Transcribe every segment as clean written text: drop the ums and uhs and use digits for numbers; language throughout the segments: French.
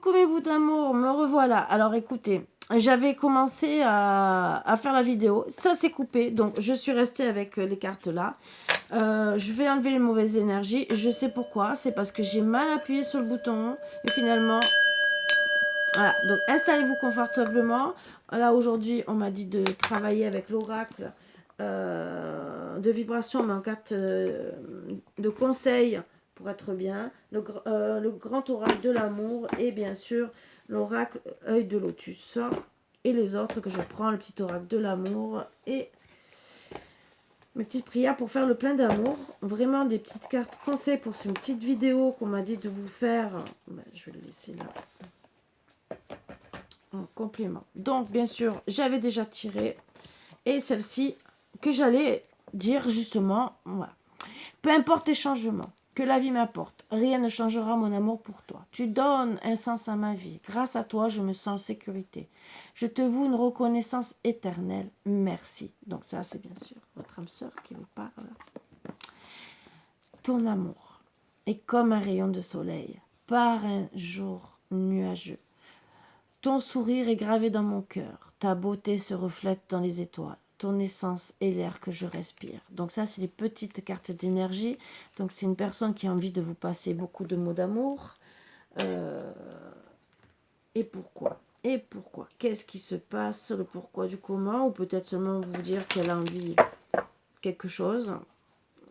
Coucou mes bouts d'amour, me revoilà. Alors écoutez, j'avais commencé à faire la vidéo, ça s'est coupé, donc je suis restée avec les cartes là. Je vais enlever les mauvaises énergies, je sais pourquoi, c'est parce que j'ai mal appuyé sur le bouton et finalement... Voilà, donc installez-vous confortablement. Là aujourd'hui on m'a dit de travailler avec l'oracle de vibration, mais en carte de conseil pour être bien, le grand oracle de l'amour et bien sûr l'oracle œil de lotus et les autres que je prends, le petit oracle de l'amour et mes petites prières pour faire le plein d'amour. Vraiment des petites cartes conseils pour une petite vidéo qu'on m'a dit de vous faire. Ben, je vais le laisser là en complément. Donc bien sûr j'avais déjà tiré et celle-ci que j'allais dire justement, voilà. Peu importe les changements que la vie m'apporte, rien ne changera mon amour pour toi. Tu donnes un sens à ma vie. Grâce à toi, je me sens en sécurité. Je te voue une reconnaissance éternelle. Merci. Donc ça, c'est bien sûr votre âme sœur qui vous parle. Ton amour est comme un rayon de soleil par un jour nuageux. Ton sourire est gravé dans mon cœur. Ta beauté se reflète dans les étoiles. Ton essence est l'air que je respire. Donc ça, c'est les petites cartes d'énergie. Donc c'est une personne qui a envie de vous passer beaucoup de mots d'amour. Et pourquoi? Et pourquoi? Qu'est-ce qui se passe? Le pourquoi du comment? Ou peut-être seulement vous dire qu'elle a envie de quelque chose.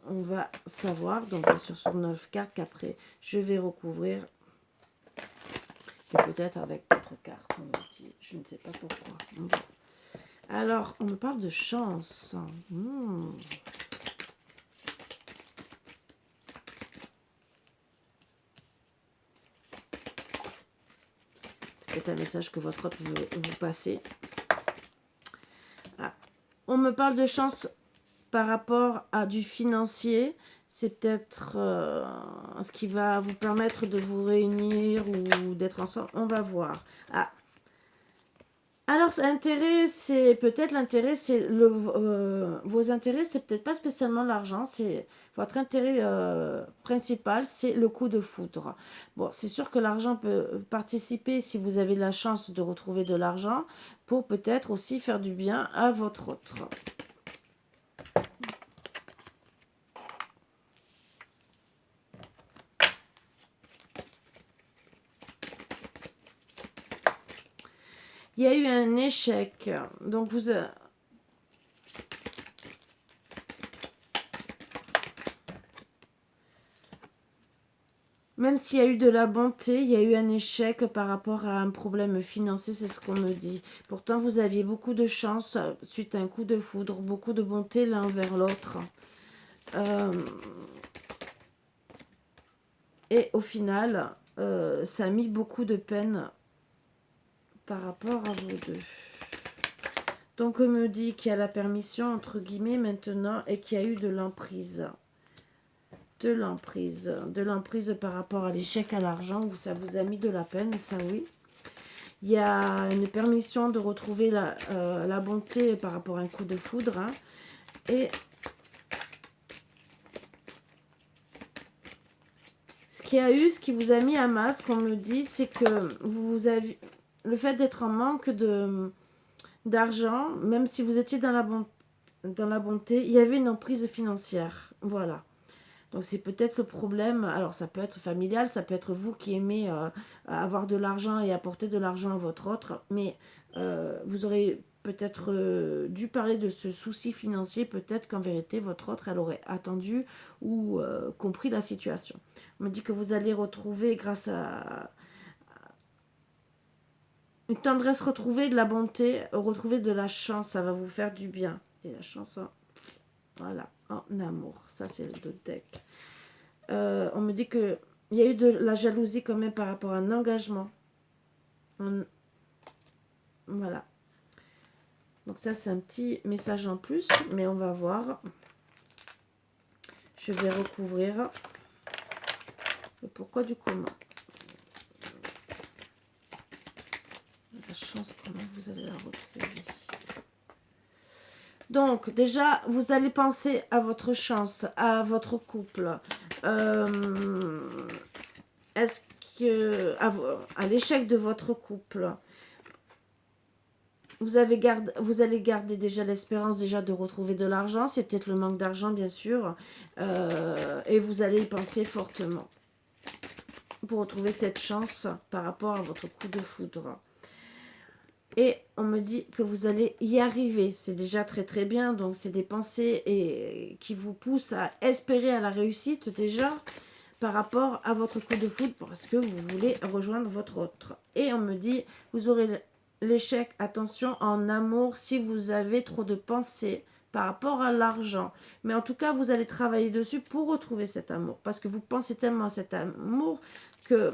On va savoir. Donc bien sûr sur 9 cartes qu'après je vais recouvrir. Et peut-être avec d'autres cartes. Je ne sais pas pourquoi. Bon. Alors, on me parle de chance. Peut-être un message que votre autre veut vous passer. Ah. On me parle de chance par rapport à du financier. C'est peut-être ce qui va vous permettre de vous réunir ou d'être ensemble. On va voir. Ah. Alors, l'intérêt, c'est peut-être l'intérêt, c'est vos intérêts, c'est peut-être pas spécialement l'argent, c'est votre intérêt principal, c'est le coup de foudre. Bon, c'est sûr que l'argent peut participer si vous avez la chance de retrouver de l'argent pour peut-être aussi faire du bien à votre autre. Il y a eu un échec, donc vous... Même s'il y a eu de la bonté, il y a eu un échec par rapport à un problème financier, c'est ce qu'on me dit. Pourtant, vous aviez beaucoup de chance suite à un coup de foudre, beaucoup de bonté l'un vers l'autre. Et au final, ça a mis beaucoup de peine par rapport à vous deux. Donc, on me dit qu'il y a la permission, entre guillemets, maintenant, et qu'il y a eu de l'emprise. De l'emprise par rapport à l'échec à l'argent, où ça vous a mis de la peine, ça oui. Il y a une permission de retrouver la bonté par rapport à un coup de foudre. Hein. Et ce qui vous a mis à masque, on me dit, c'est que vous avez le fait d'être en manque d'argent, même si vous étiez dans la bonté, il y avait une emprise financière. Voilà. Donc c'est peut-être le problème, alors ça peut être familial, ça peut être vous qui aimez avoir de l'argent et apporter de l'argent à votre autre, mais vous aurez peut-être dû parler de ce souci financier, peut-être qu'en vérité votre autre elle aurait attendu ou compris la situation. On me dit que vous allez retrouver grâce à une tendresse retrouvée, de la bonté, retrouver de la chance, ça va vous faire du bien. Et la chance, voilà, en amour, ça c'est le deck. On me dit qu'il y a eu de la jalousie quand même par rapport à un engagement. Voilà. Donc ça, c'est un petit message en plus, mais on va voir. Je vais recouvrir. Le pourquoi du comment. La chance, comment vous allez la retrouver. Donc, déjà, vous allez penser à votre chance, à votre couple. Est-ce à l'échec de votre couple, vous allez garder déjà l'espérance déjà de retrouver de l'argent. C'est peut-être le manque d'argent, bien sûr. Et vous allez y penser fortement pour retrouver cette chance par rapport à votre coup de foudre. Et on me dit que vous allez y arriver. C'est déjà très très bien. Donc c'est des pensées qui vous poussent à espérer à la réussite déjà par rapport à votre coup de foudre parce que vous voulez rejoindre votre autre. Et on me dit, vous aurez l'échec, attention, en amour si vous avez trop de pensées par rapport à l'argent. Mais en tout cas, vous allez travailler dessus pour retrouver cet amour. Parce que vous pensez tellement à cet amour que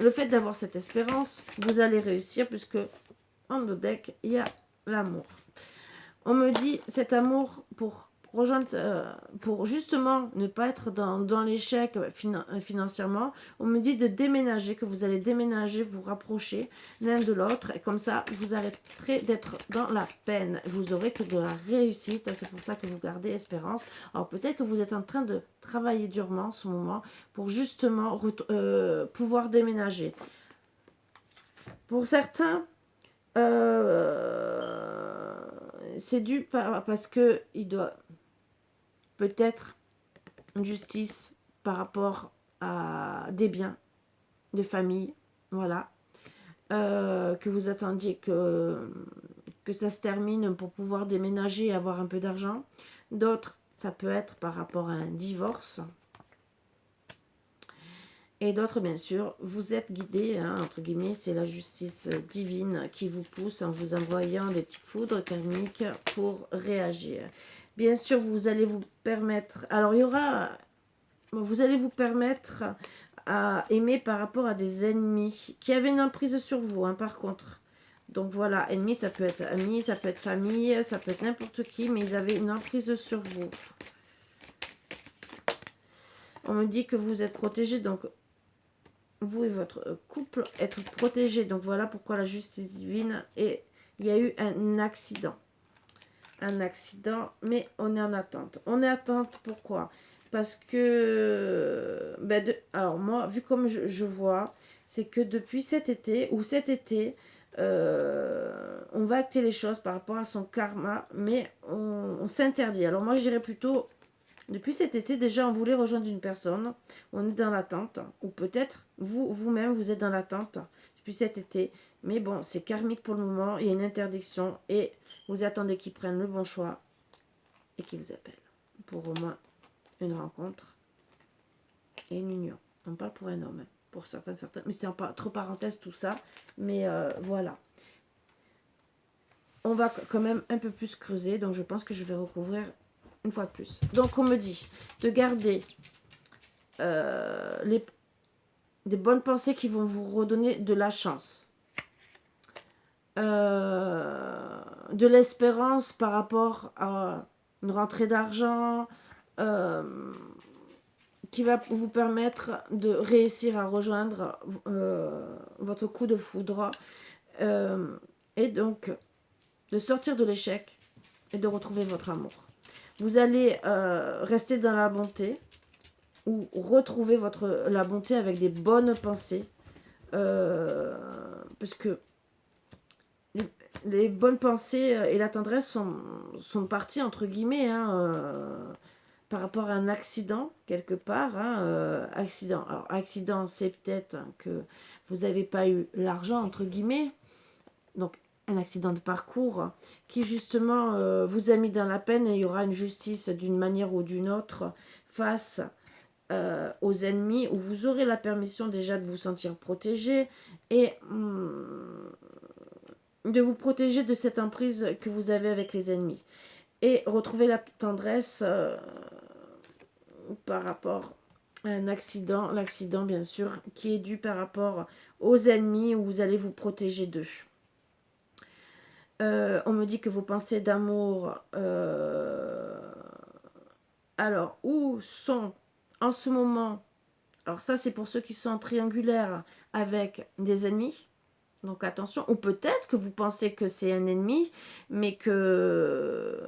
le fait d'avoir cette espérance, vous allez réussir puisque en le deck, il y a l'amour. On me dit cet amour pour rejoindre, pour justement ne pas être dans l'échec financièrement, on me dit de déménager, que vous allez déménager, vous rapprocher l'un de l'autre, et comme ça, vous arrêterez d'être dans la peine. Vous aurez que de la réussite, c'est pour ça que vous gardez espérance. Alors peut-être que vous êtes en train de travailler durement en ce moment pour justement pouvoir déménager. Pour certains, c'est dû parce que il doit peut-être une justice par rapport à des biens de famille, voilà, que vous attendiez que ça se termine pour pouvoir déménager et avoir un peu d'argent. D'autres, ça peut être par rapport à un divorce. Et d'autres, bien sûr, vous êtes guidés, hein, entre guillemets, c'est la justice divine qui vous pousse en vous envoyant des petites foudres karmiques pour réagir. Bien sûr, vous allez vous permettre, alors il y aura, vous allez vous permettre à aimer par rapport à des ennemis qui avaient une emprise sur vous, hein, par contre. Donc voilà, ennemis, ça peut être amis, ça peut être famille, ça peut être n'importe qui, mais ils avaient une emprise sur vous. On me dit que vous êtes protégés, donc vous et votre couple être protégés. Donc voilà pourquoi la justice divine. Et il y a eu un accident. Un accident, mais on est en attente. On est en attente, pourquoi? Parce que, alors moi, vu comme je vois, c'est que depuis cet été, on va acter les choses par rapport à son karma, mais on s'interdit. Alors moi, je dirais plutôt, depuis cet été, déjà, on voulait rejoindre une personne. On est dans l'attente. Ou peut-être, vous-même, vous êtes dans l'attente depuis cet été. Mais bon, c'est karmique pour le moment. Il y a une interdiction. Et vous attendez qu'ils prennent le bon choix. Et qu'ils vous appellent. Pour au moins une rencontre. Et une union. On parle pour un homme. Pour certains. Mais c'est entre parenthèses tout ça. Mais voilà. On va quand même un peu plus creuser. Donc je pense que je vais recouvrir une fois de plus. Donc on me dit de garder des bonnes pensées qui vont vous redonner de la chance, de l'espérance par rapport à une rentrée d'argent qui va vous permettre de réussir à rejoindre votre coup de foudre et donc de sortir de l'échec et de retrouver votre amour. Vous allez rester dans la bonté ou retrouver la bonté avec des bonnes pensées. Parce que les bonnes pensées et la tendresse sont parties, entre guillemets, par rapport à un accident, quelque part. Accident. Alors, accident, c'est peut-être que vous n'avez pas eu l'argent, entre guillemets. Donc, un accident de parcours qui justement vous a mis dans la peine et il y aura une justice d'une manière ou d'une autre face aux ennemis où vous aurez la permission déjà de vous sentir protégé et de vous protéger de cette emprise que vous avez avec les ennemis et retrouver la tendresse par rapport à un accident, l'accident bien sûr qui est dû par rapport aux ennemis où vous allez vous protéger d'eux. On me dit que vos pensées d'amour, alors, où sont en ce moment, alors ça c'est pour ceux qui sont triangulaires avec des ennemis, donc attention, ou peut-être que vous pensez que c'est un ennemi, mais que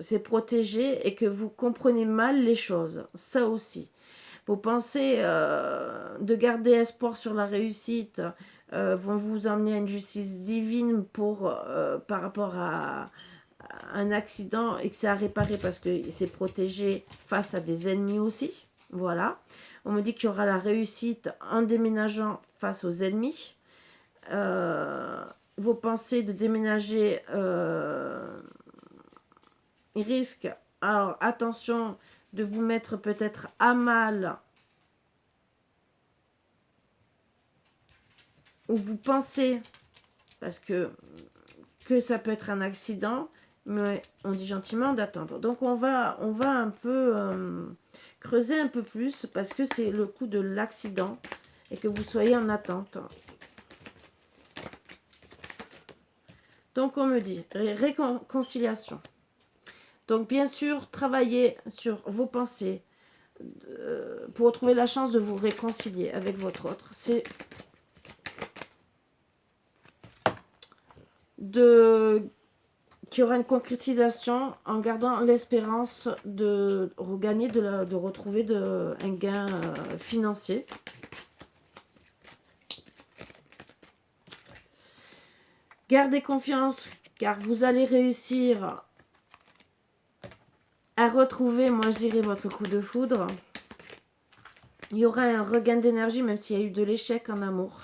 c'est protégé et que vous comprenez mal les choses, ça aussi. Vos pensées de garder espoir sur la réussite vont vous emmener à une justice divine par rapport à un accident et que c'est à réparer parce que c'est protégé face à des ennemis aussi. Voilà. On me dit qu'il y aura la réussite en déménageant face aux ennemis. Vos pensées de déménager, ils risquent, alors attention, de vous mettre peut-être à mal, ou vous pensez, parce que ça peut être un accident, mais on dit gentiment d'attendre. Donc on va un peu creuser un peu plus, parce que c'est le coup de l'accident, et que vous soyez en attente. Donc on me dit réconciliation. Donc bien sûr, travaillez sur vos pensées pour retrouver la chance de vous réconcilier avec votre autre. C'est qu'il y aura une concrétisation en gardant l'espérance de regagner, de retrouver un gain financier. Gardez confiance, car vous allez réussir à retrouver, moi je dirais, votre coup de foudre. Il y aura un regain d'énergie, même s'il y a eu de l'échec en amour.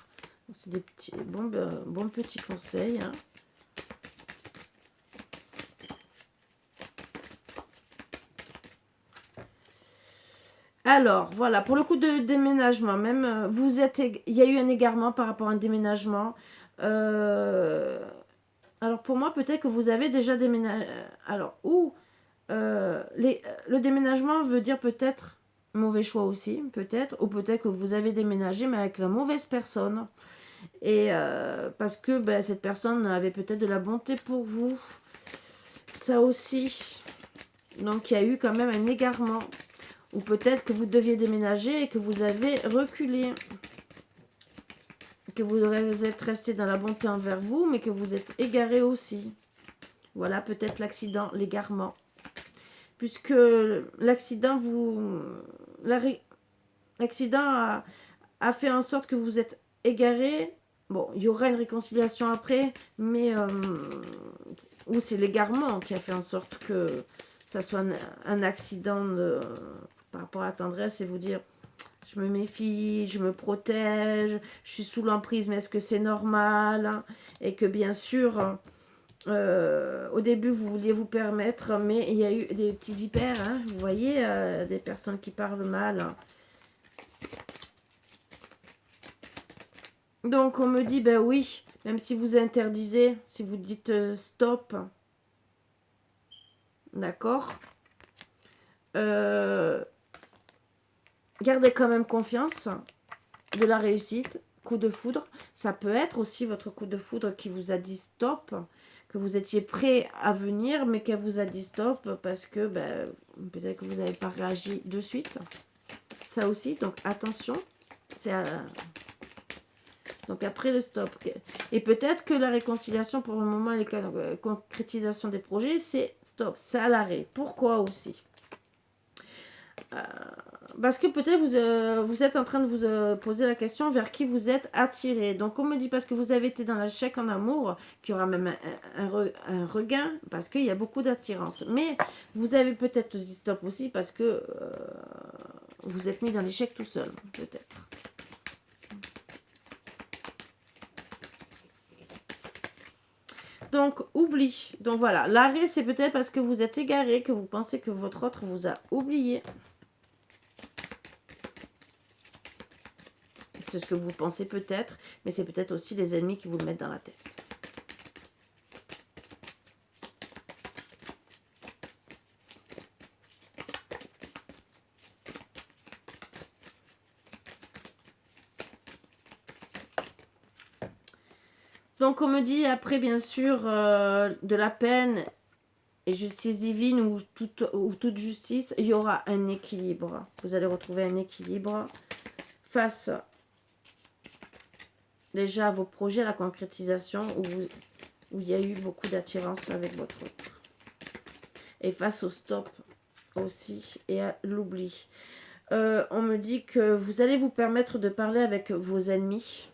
C'est des petits, bons petits conseils. Hein. Alors, voilà, pour le coup de déménagement, même, il y a eu un égarement par rapport à un déménagement. Alors, pour moi, peut-être que vous avez déjà déménagé. Alors, le déménagement veut dire peut-être mauvais choix aussi, peut-être, ou peut-être que vous avez déménagé, mais avec la mauvaise personne. Et parce que cette personne avait peut-être de la bonté pour vous. Ça aussi. Donc, il y a eu quand même un égarement. Ou peut-être que vous deviez déménager et que vous avez reculé. Que vous êtes resté dans la bonté envers vous, mais que vous êtes égaré aussi. Voilà peut-être l'accident, l'égarement. Puisque l'accident l'accident a fait en sorte que vous êtes égaré. Bon, il y aura une réconciliation après, mais ou c'est l'égarement qui a fait en sorte que ça soit un accident par rapport à la tendresse et vous dire je me méfie, je me protège, je suis sous l'emprise, mais est-ce que c'est normal? Et que bien sûr, au début, vous vouliez vous permettre, mais il y a eu des petites vipères, hein, vous voyez, des personnes qui parlent mal. Donc, on me dit, ben oui, même si vous interdisez, si vous dites stop, d'accord, gardez quand même confiance de la réussite, coup de foudre. Ça peut être aussi votre coup de foudre qui vous a dit stop, que vous étiez prêt à venir, mais qu'elle vous a dit stop parce que peut-être que vous n'avez pas réagi de suite. Ça aussi, donc attention. Donc après le stop. Et peut-être que la réconciliation pour le moment, et la concrétisation des projets, c'est stop, c'est à l'arrêt. Pourquoi aussi parce que peut-être vous êtes en train de vous poser la question vers qui vous êtes attiré. Donc on me dit parce que vous avez été dans l'échec en amour, qu'il y aura même un regain, parce qu'il y a beaucoup d'attirance. Mais vous avez peut-être dit stop aussi parce que vous êtes mis dans l'échec tout seul, peut-être. Donc, oublie. Donc voilà, l'arrêt, c'est peut-être parce que vous êtes égaré, que vous pensez que votre autre vous a oublié. C'est ce que vous pensez peut-être, mais c'est peut-être aussi les ennemis qui vous le mettent dans la tête. Donc on me dit après bien sûr de la peine et justice divine ou toute justice, il y aura un équilibre. Vous allez retrouver un équilibre face déjà à vos projets, à la concrétisation où il y a eu beaucoup d'attirance avec votre autre. Et face au stop aussi et à l'oubli. On me dit que vous allez vous permettre de parler avec vos ennemis.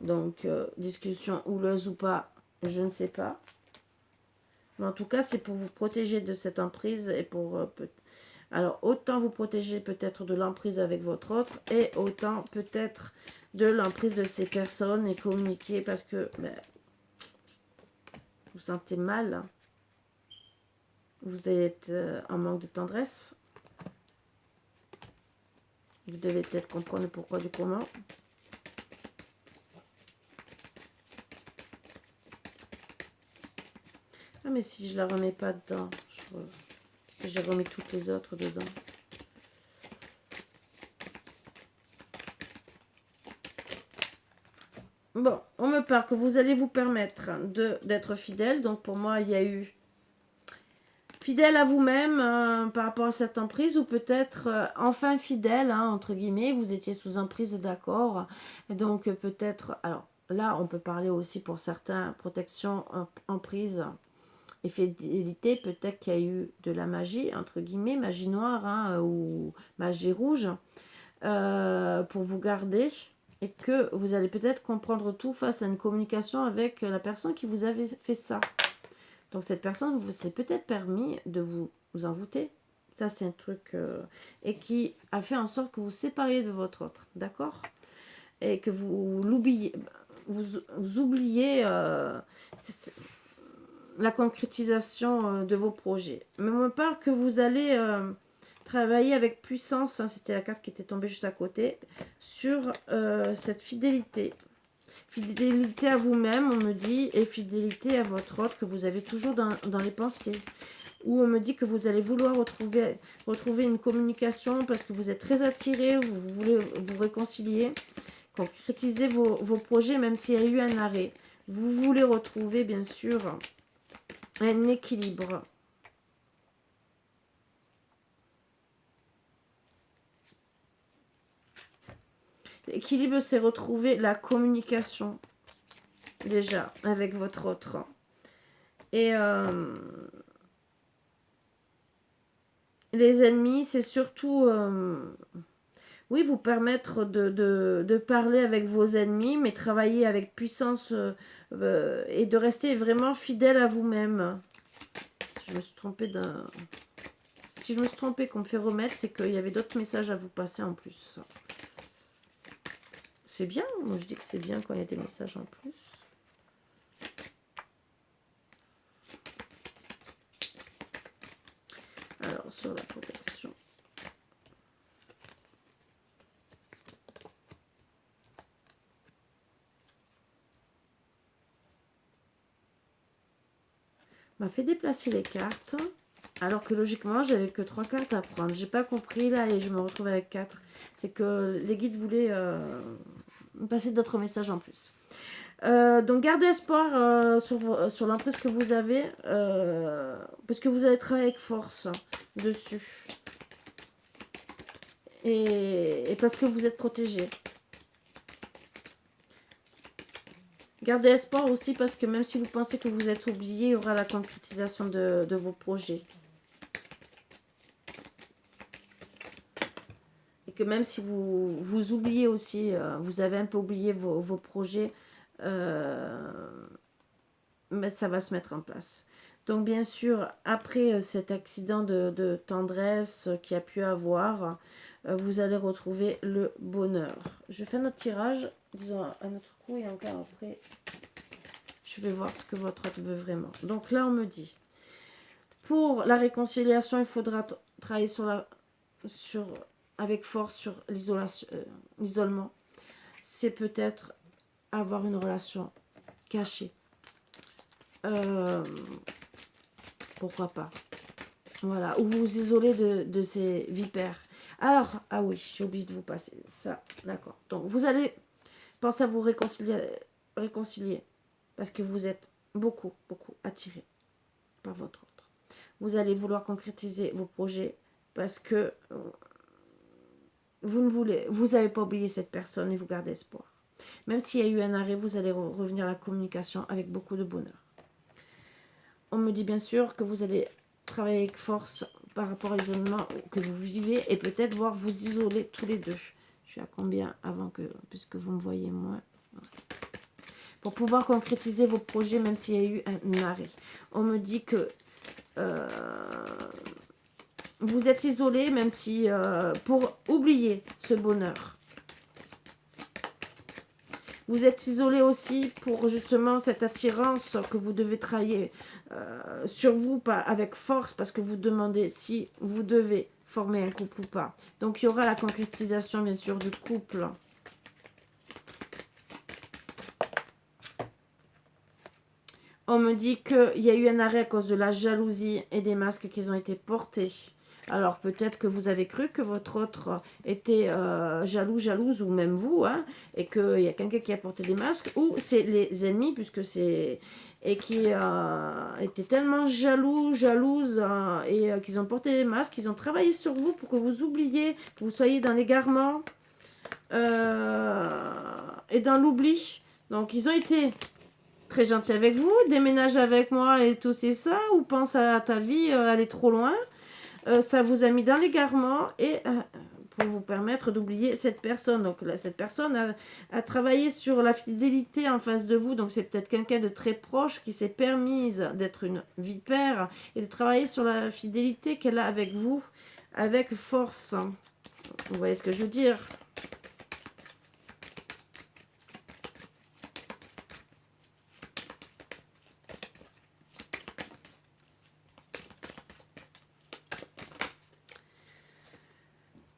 Donc, discussion houleuse ou pas, je ne sais pas. Mais en tout cas, c'est pour vous protéger de cette emprise et pour... alors, autant vous protéger peut-être de l'emprise avec votre autre et autant peut-être de l'emprise de ces personnes et communiquer parce que ben, vous sentez mal. Vous êtes en manque de tendresse. Vous devez peut-être comprendre le pourquoi du comment. Ah, mais si je la remets pas dedans, j'ai remis toutes les autres dedans. Bon, on me parle que vous allez vous permettre d'être fidèle. Donc pour moi, il y a eu fidèle à vous-même par rapport à cette emprise ou peut-être enfin fidèle, hein, entre guillemets. Vous étiez sous emprise, d'accord. Donc peut-être, alors là, on peut parler aussi pour certains protection, emprise et fidélité. Peut-être qu'il y a eu de la magie, entre guillemets, magie noire hein, ou magie rouge pour vous garder. Et que vous allez peut-être comprendre tout face à une communication avec la personne qui vous avait fait ça. Donc cette personne vous s'est peut-être permis de vous envoûter. Ça c'est un truc... et qui a fait en sorte que vous sépariez de votre autre. D'accord? Et que vous l'oubliez. Vous oubliez la concrétisation de vos projets. Mais on me parle que vous allez... travailler avec puissance, hein, c'était la carte qui était tombée juste à côté, sur cette fidélité. Fidélité à vous-même, on me dit, et fidélité à votre autre que vous avez toujours dans les pensées. Ou on me dit que vous allez vouloir retrouver une communication parce que vous êtes très attiré, vous voulez vous réconcilier, concrétiser vos projets même s'il y a eu un arrêt. Vous voulez retrouver bien sûr un équilibre. L'équilibre, c'est retrouver la communication, déjà, avec votre autre. Et les ennemis, c'est surtout, oui, vous permettre de parler avec vos ennemis, mais travailler avec puissance et de rester vraiment fidèle à vous-même. Je me suis trompée d'un... Si je me suis trompée qu'on me fait remettre, c'est qu'il y avait d'autres messages à vous passer en plus. C'est bien, moi je dis que c'est bien quand il y a des messages en plus. Alors, sur la protection. M'a fait déplacer les cartes. Alors que logiquement, j'avais que 3 cartes à prendre. J'ai pas compris là et je me retrouve avec 4. C'est que les guides voulaient passer d'autres messages en plus. Donc gardez espoir sur l'emprise que vous avez parce que vous allez travailler avec force dessus et parce que vous êtes protégé. Gardez espoir aussi parce que même si vous pensez que vous êtes oublié, il y aura la concrétisation de vos projets. Et que même si vous oubliez aussi, vous avez un peu oublié vos projets, mais ça va se mettre en place. Donc bien sûr, après cet accident de tendresse qu'il y a pu avoir, vous allez retrouver le bonheur. Je fais notre tirage, disons un autre coup et encore après, je vais voir ce que votre autre veut vraiment. Donc là, on me dit, pour la réconciliation, il faudra travailler avec force sur l'isolement. C'est peut-être avoir une relation cachée. Pourquoi pas. Voilà, ou vous vous isolez de ces vipères. Alors, ah oui, j'ai oublié de vous passer ça, d'accord. Donc, vous allez penser à vous réconcilier parce que vous êtes beaucoup attiré par votre autre. Vous allez vouloir concrétiser vos projets parce que vous n'avez pas oublié cette personne et vous gardez espoir. Même s'il y a eu un arrêt, vous allez revenir à la communication avec beaucoup de bonheur. On me dit bien sûr que vous allez travailler avec force par rapport à l'isolement que vous vivez et peut-être voir vous isoler tous les deux. Je suis à combien avant que, puisque vous me voyez moins. Pour pouvoir concrétiser vos projets, même s'il y a eu un arrêt. On me dit que vous êtes isolé, même si pour oublier ce bonheur. Vous êtes isolé aussi pour justement cette attirance que vous devez travailler sur vous, pas avec force, parce que vous demandez si vous devez former un couple ou pas. Donc il y aura la concrétisation bien sûr du couple. On me dit qu'il y a eu un arrêt à cause de la jalousie et des masques qui ont été portés. Alors peut-être que vous avez cru que votre autre était jaloux, jalouse, ou même vous, hein, et qu'il y a quelqu'un qui a porté des masques, ou c'est les ennemis, puisque c'est... et qui étaient tellement jaloux, jalouses, et qu'ils ont porté des masques, qu'ils ont travaillé sur vous pour que vous oubliez, que vous soyez dans l'égarement et dans l'oubli. Donc ils ont été très gentils avec vous, déménage avec moi et tout c'est ça, ou pense à ta vie, aller trop loin. Ça vous a mis dans l'égarement et pour vous permettre d'oublier cette personne. Donc là, cette personne a travaillé sur la fidélité en face de vous. Donc c'est peut-être quelqu'un de très proche qui s'est permise d'être une vipère et de travailler sur la fidélité qu'elle a avec vous, avec force. Vous voyez ce que je veux dire?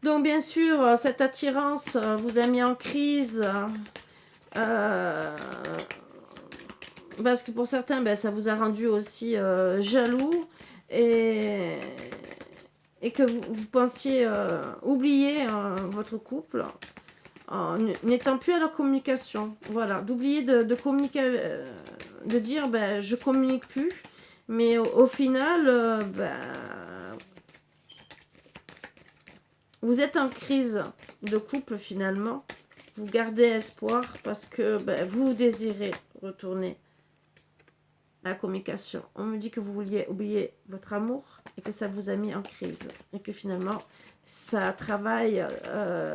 Donc bien sûr, cette attirance vous a mis en crise parce que pour certains, ben, ça vous a rendu aussi jaloux et que vous pensiez oublier votre couple en n'étant plus à la communication. Voilà, d'oublier de communiquer, de dire ben, je communique plus, mais au final, ben, vous êtes en crise de couple finalement. Vous gardez espoir parce que ben, vous désirez retourner à la communication. On me dit que vous vouliez oublier votre amour et que ça vous a mis en crise. Et que finalement, ça travaille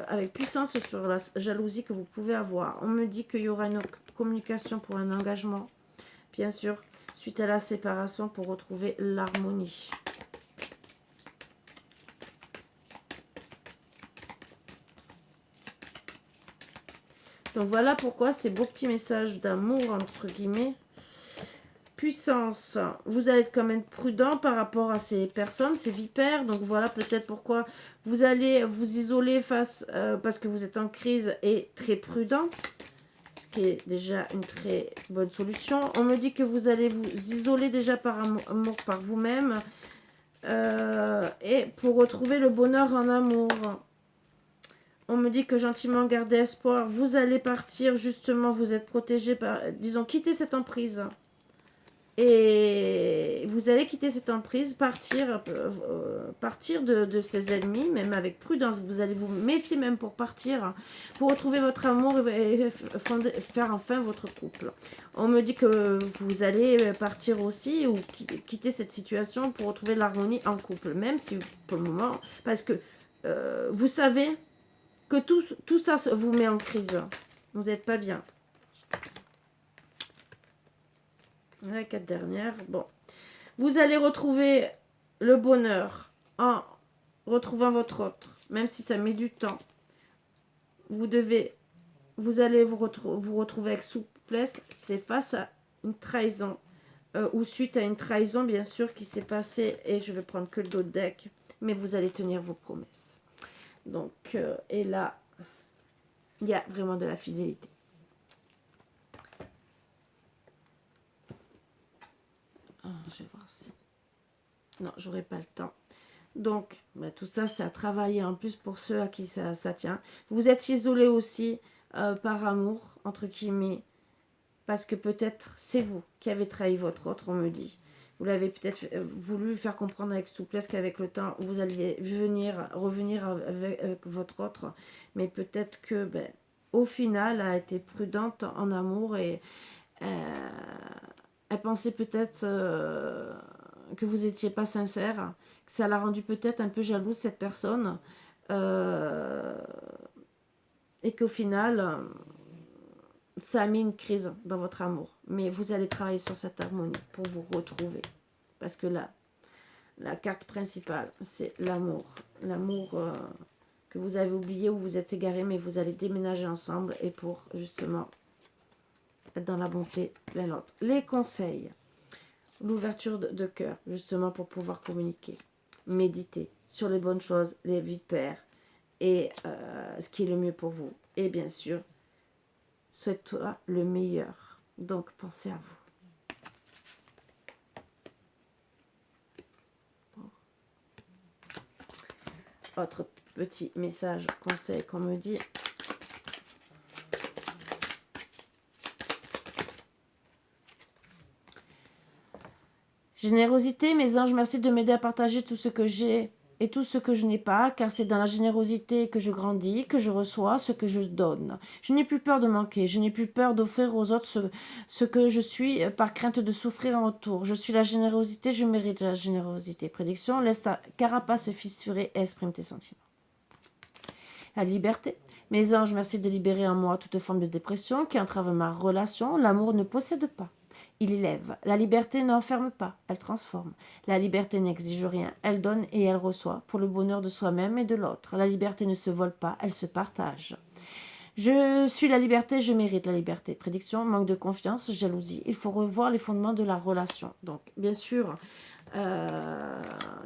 avec puissance sur la jalousie que vous pouvez avoir. On me dit qu'il y aura une communication pour un engagement, bien sûr, suite à la séparation pour retrouver l'harmonie. Donc voilà pourquoi ces beaux petits messages d'amour, entre guillemets. Puissance, vous allez être quand même prudent par rapport à ces personnes, ces vipères. Donc voilà peut-être pourquoi vous allez vous isoler face, parce que vous êtes en crise et très prudent. Ce qui est déjà une très bonne solution. On me dit que vous allez vous isoler déjà par amour par vous-même. Et pour retrouver le bonheur en amour. On me dit que gentiment garder espoir, vous allez partir justement, vous êtes protégé par, disons, quitter cette emprise. Et vous allez quitter cette emprise, partir de ces ennemis, même avec prudence. Vous allez vous méfier même pour partir, pour retrouver votre amour et faire enfin votre couple. On me dit que vous allez partir aussi ou quitter cette situation pour retrouver l'harmonie en couple, même si pour le moment, parce que vous savez que tout ça vous met en crise. Vous n'êtes pas bien. La 4 dernières. Bon. Vous allez retrouver le bonheur en retrouvant votre autre. Même si ça met du temps. Vous allez vous retrouver avec souplesse. C'est face à une trahison. Ou suite à une trahison, bien sûr, qui s'est passée. Et je vais prendre que le dos de deck. Mais vous allez tenir vos promesses. Donc, et là, il y a vraiment de la fidélité. Ah, je vais voir si... Non, j'aurai pas le temps. Donc, bah, tout ça, c'est à travailler en plus pour ceux à qui ça tient. Vous êtes isolés aussi par amour, entre guillemets, parce que peut-être c'est vous qui avez trahi votre autre, on me dit. Vous l'avez peut-être voulu faire comprendre avec souplesse qu'avec le temps, vous alliez revenir avec votre autre. Mais peut-être que, ben, au final, elle a été prudente en amour et elle pensait peut-être que vous n'étiez pas sincère, que ça l'a rendu peut-être un peu jalouse, cette personne, et qu'au final, ça a mis une crise dans votre amour. Mais vous allez travailler sur cette harmonie pour vous retrouver. Parce que là, la carte principale, c'est l'amour. L'amour que vous avez oublié ou vous êtes égaré, mais vous allez déménager ensemble et pour justement être dans la bonté l'un l'autre. Les conseils, l'ouverture de cœur, justement pour pouvoir communiquer. Méditer sur les bonnes choses, les vies de père et ce qui est le mieux pour vous. Et bien sûr, souhaite-toi le meilleur. Donc, pensez à vous. Autre petit message, conseil qu'on me dit. Générosité, mes anges, merci de m'aider à partager tout ce que j'ai et tout ce que je n'ai pas, car c'est dans la générosité que je grandis, que je reçois ce que je donne. Je n'ai plus peur de manquer, je n'ai plus peur d'offrir aux autres ce que je suis par crainte de souffrir en retour. Je suis la générosité, je mérite la générosité. Prédiction, laisse ta carapace se fissurer et exprime tes sentiments. La liberté. Mes anges, merci de libérer en moi toute forme de dépression qui entrave ma relation. L'amour ne possède pas. Il élève. La liberté n'enferme pas, elle transforme. La liberté n'exige rien, elle donne et elle reçoit pour le bonheur de soi-même et de l'autre. La liberté ne se vole pas, elle se partage. Je suis la liberté, je mérite la liberté. Prédiction, manque de confiance, jalousie. Il faut revoir les fondements de la relation. Donc, bien sûr,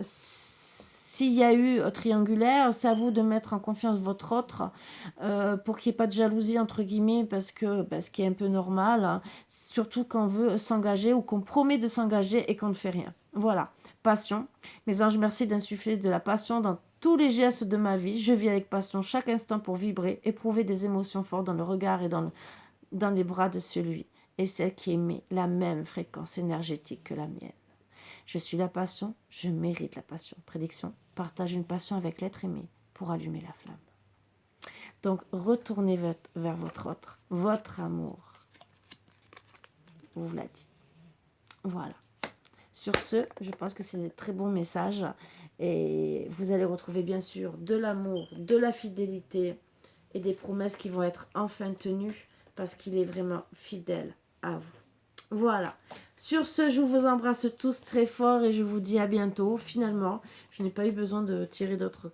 s'il y a eu triangulaire, c'est à vous de mettre en confiance votre autre pour qu'il n'y ait pas de jalousie, entre guillemets, parce que ce qui est un peu normal, hein, surtout quand on veut s'engager ou qu'on promet de s'engager et qu'on ne fait rien. Voilà. Passion. Mes anges, merci d'insuffler de la passion dans tous les gestes de ma vie. Je vis avec passion chaque instant pour vibrer, éprouver des émotions fortes dans le regard et dans les bras de celui et celle qui émet la même fréquence énergétique que la mienne. Je suis la passion, je mérite la passion. Prédiction, partage une passion avec l'être aimé pour allumer la flamme. Donc, retournez vers votre autre, votre amour. On vous l'a dit. Voilà. Sur ce, je pense que c'est des très bons messages. Et vous allez retrouver bien sûr de l'amour, de la fidélité et des promesses qui vont être enfin tenues parce qu'il est vraiment fidèle à vous. Voilà. Sur ce, je vous embrasse tous très fort et je vous dis à bientôt. Finalement, je n'ai pas eu besoin de tirer d'autres,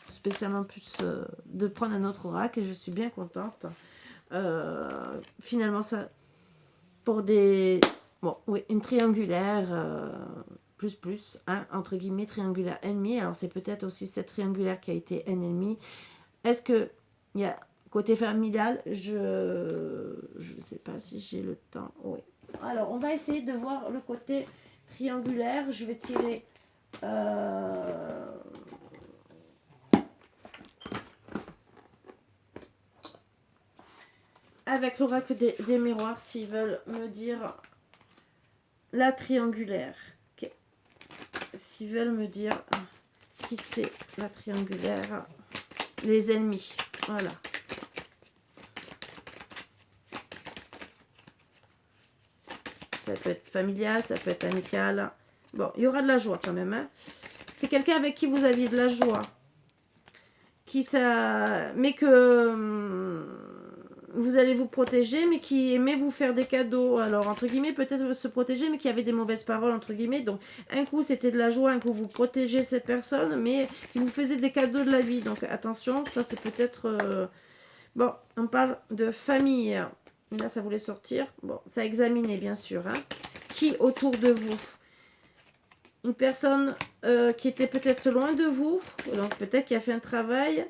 spécialement plus, de prendre un autre oracle et je suis bien contente. Finalement, ça, pour des, bon, oui, une triangulaire, hein, entre guillemets, triangulaire ennemi. Alors, c'est peut-être aussi cette triangulaire qui a été ennemi. Est-ce que il y a côté familial, je ne sais pas si j'ai le temps. Oui. Alors, on va essayer de voir le côté triangulaire. Je vais tirer avec l'oracle des miroirs s'ils veulent me dire la triangulaire. Okay. S'ils veulent me dire qui c'est la triangulaire, les ennemis. Voilà. Ça peut être familial, ça peut être amical. Bon, il y aura de la joie quand même. Hein. C'est quelqu'un avec qui vous aviez de la joie. Mais que vous allez vous protéger, mais qui aimait vous faire des cadeaux. Alors, entre guillemets, peut-être se protéger, mais qui avait des mauvaises paroles, entre guillemets. Donc, un coup, c'était de la joie, un coup, vous protégez cette personne, mais qui vous faisait des cadeaux de la vie. Donc, attention, ça, c'est peut-être... Bon, on parle de famille. Là, ça voulait sortir. Bon, ça a examiné, bien sûr. Hein. Qui autour de vous? Une personne qui était peut-être loin de vous. Donc, peut-être qui a fait un travail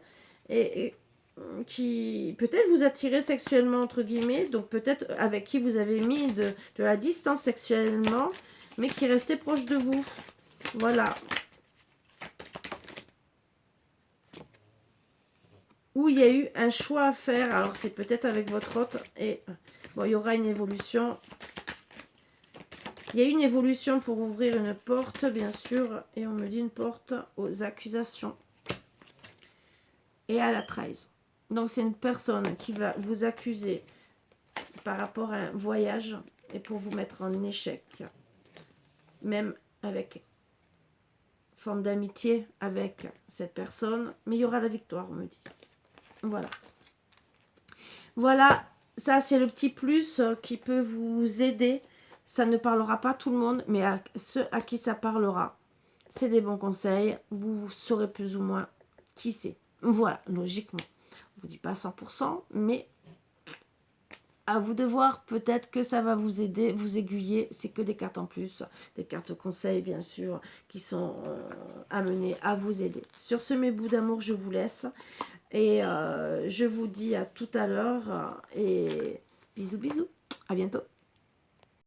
et qui peut-être vous attirait sexuellement, entre guillemets. Donc, peut-être avec qui vous avez mis de la distance sexuellement, mais qui restait proche de vous. Voilà. Où il y a eu un choix à faire. Alors, c'est peut-être avec votre autre. Et bon, il y aura une évolution. Il y a une évolution pour ouvrir une porte, bien sûr. Et on me dit une porte aux accusations. Et à la trahison. Donc, c'est une personne qui va vous accuser par rapport à un voyage. Et pour vous mettre en échec. Même avec forme d'amitié avec cette personne, mais il y aura la victoire, on me dit. Voilà. Voilà, ça c'est le petit plus qui peut vous aider. Ça ne parlera pas à tout le monde, mais à ceux à qui ça parlera, c'est des bons conseils. Vous saurez plus ou moins qui c'est. Voilà, logiquement. Je ne vous dis pas 100%, mais à vous de voir. Peut-être que ça va vous aider, vous aiguiller. C'est que des cartes en plus, des cartes conseils, bien sûr, qui sont amenées à vous aider. Sur ce, mes bouts d'amour, je vous laisse. Et je vous dis à tout à l'heure. Et bisous, bisous. À bientôt.